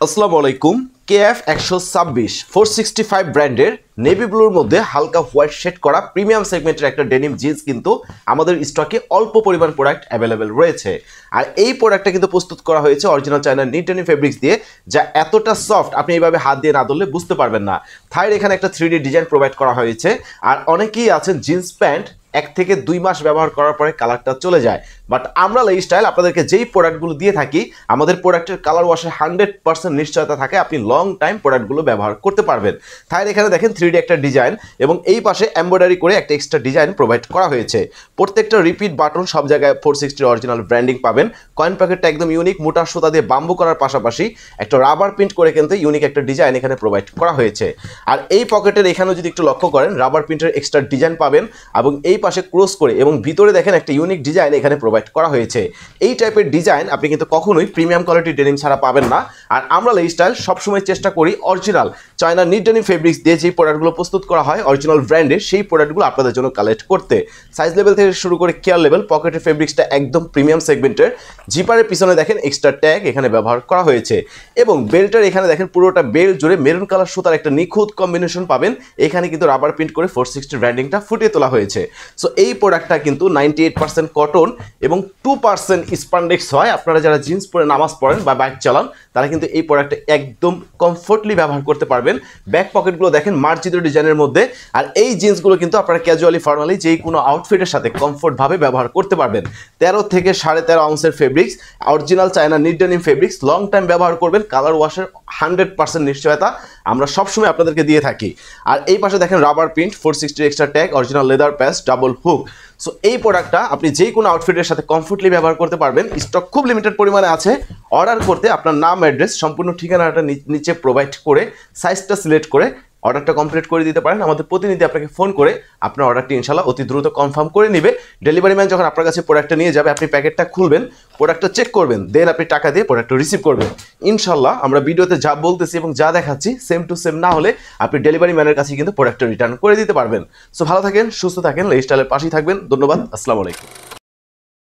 আসসালামু আলাইকুম। কেএফ 126 465 ব্র্যান্ডের নেভি ব্লুর মধ্যে হালকা হোয়াইট শেড করা প্রিমিয়াম সেগমেন্টের একটা ডেনিম জিন্স কিন্তু আমাদের স্টকে অল্প পরিমাণ প্রোডাক্ট অ্যাভেলেবেল রয়েছে। আর এই প্রোডাক্টটা কিন্তু প্রস্তুত করা হয়েছে original China knit denim fabrics দিয়ে, যা এতটা সফট আপনি এইভাবে হাত দিয়ে না ধরলে বুঝতে পারবেন না। থাইর এখানে একটা 3D ডিজাইন প্রোভাইড করা হয়েছে। আর অনেকেই আছেন জিন্স প্যান্ট 1 থেকে 2 মাস ব্যবহার করার পরে কালারটা চলে যায়, বাট আমরা লাইফস্টাইল আপনাদেরকে যেই প্রোডাক্টগুলো দিয়ে থাকি আমাদের প্রোডাক্টের কালার ওয়াশের 100% নিশ্চয়তা থাকে, আপনি লং টাইম প্রোডাক্টগুলো ব্যবহার করতে পারবেন। তাই এখানে দেখেন 3D একটা ডিজাইন এবং এই পাশে এমব্রয়ডারি করে একটা এক্সট্রা ডিজাইন প্রোভাইড করা হয়েছে। প্রত্যেকটা রিপিট বাটন সব জায়গায় 460 অরিজিনাল ব্র্যান্ডিং পাবেন। কয়েন প্যাকেটটা একদম ইউনিক, মোটা সুতা দিয়ে বাম্বু করার পাশাপাশি একটা রাবার প্রিন্ট করে কিন্তু ইউনিক একটা ডিজাইন এখানে প্রোভাইড করা হয়েছে। আর এই পকেটের এখানেও যদি একটু লক্ষ্য করেন রাবার প্রিন্টের এক্সট্রা ডিজাইন পাবেন এবং এই পাশে ক্রস করে এবং ভিতরে দেখেন একটা ইউনিক ডিজাইন এখানে প্রোভাইড করা হয়েছে। এই টাইপের ডিজাইন আপনি কিন্তু কখনোই প্রিমিয়াম কোয়ালিটির ডেনিম ছাড়া পাবেন না। আর আমরা লাইফস্টাইল সবসময় চেষ্টা করি original China knit denim fabrics দিয়ে যে প্রোডাক্টগুলো প্রস্তুত করা হয় অরিজিনাল ব্র্যান্ডের, সেই প্রোডাক্টগুলো আপনাদের জন্য কালেক্ট করতে। সাইজ লেভেল থেকে শুরু করে কেয়ার লেভেল, পকেটের ফেব্রিক্সটা একদম প্রিমিয়াম সেগমেন্টের। জিপারের পিছনে দেখেন এক্সট্রা ট্যাগ এখানে ব্যবহার করা হয়েছে এবং বেল্টের এখানে দেখেন পুরোটা বেল্ট জুড়ে মেরুন কালার সুতার একটা নিখুঁত কম্বিনেশন পাবেন। এখানে কিন্তু রাবার প্রিন্ট করে 460 ব্র্যান্ডিংটা ফুটিয়ে তোলা হয়েছে। সো এই প্রোডাক্টটা কিন্তু 98% কটন এবং 2% স্পান্ডেক্স হয়। আপনারা যারা জিন্স পরে নামাজ পড়েন বা বাইক চালান তারা কিন্তু এই প্রোডাক্টটা একদম কমফোর্টলি ব্যবহার করতে পারবেন। ব্যাক পকেটগুলো দেখেন মার্জিত ডিজাইনের মধ্যে। আর এই জিন্সগুলো কিন্তু আপনারা ক্যাজুয়ালি ফর্মালি যেই কোনো আউটফিটের সাথে কমফোর্টভাবে ব্যবহার করতে পারবেন। 13 থেকে 13.5 আউন্সের fabrics, original China knit denim fabrics, long time ব্যবহার করবেন, কালার ওয়াশের 100% নিশ্চয়তা আমরা সবসময় আপনাদেরকে দিয়ে থাকি। আর এই পাশে দেখেন rubber print, 460 extra tag, original leather patch, double hook. So এই প্রোডাক্টটা আপনি যে কোনো আউটফিটের সাথে কমফোর্টলি ব্যবহার করতে পারবেন। স্টক খুব লিমিটেড পরিমাণে আছে। অর্ডার করতে আপনার নাম, অ্যাড্রেস, সম্পূর্ণ ঠিকানাটা নিচে প্রোভাইড করে সাইজটা সিলেক্ট করে অর্ডারটা কমপ্লিট করে দিতে পারেন। আমাদের প্রতিনিধি আপনাকে ফোন করে আপনার অর্ডারটি ইনশাল্লাহ অতি দ্রুত কনফার্ম করে নেবে। ডেলিভারি ম্যান যখন আপনার কাছে প্রোডাক্টটা নিয়ে যাবে আপনি প্যাকেটটা খুলবেন, প্রোডাক্টটা চেক করবেন, দেন আপনি টাকা দিয়ে প্রোডাক্টটা রিসিভ করবেন। ইনশাল্লাহ আমরা ভিডিওতে যা বলতেছি এবং যা দেখাচ্ছি সেম টু সেম না হলে আপনি ডেলিভারি ম্যানের কাছে কিন্তু প্রোডাক্টটা রিটার্ন করে দিতে পারবেন। সো ভালো থাকেন, সুস্থ থাকেন, লাইফস্টাইলের পাশেই থাকবেন। ধন্যবাদ। আসসালামু আলাইকুম।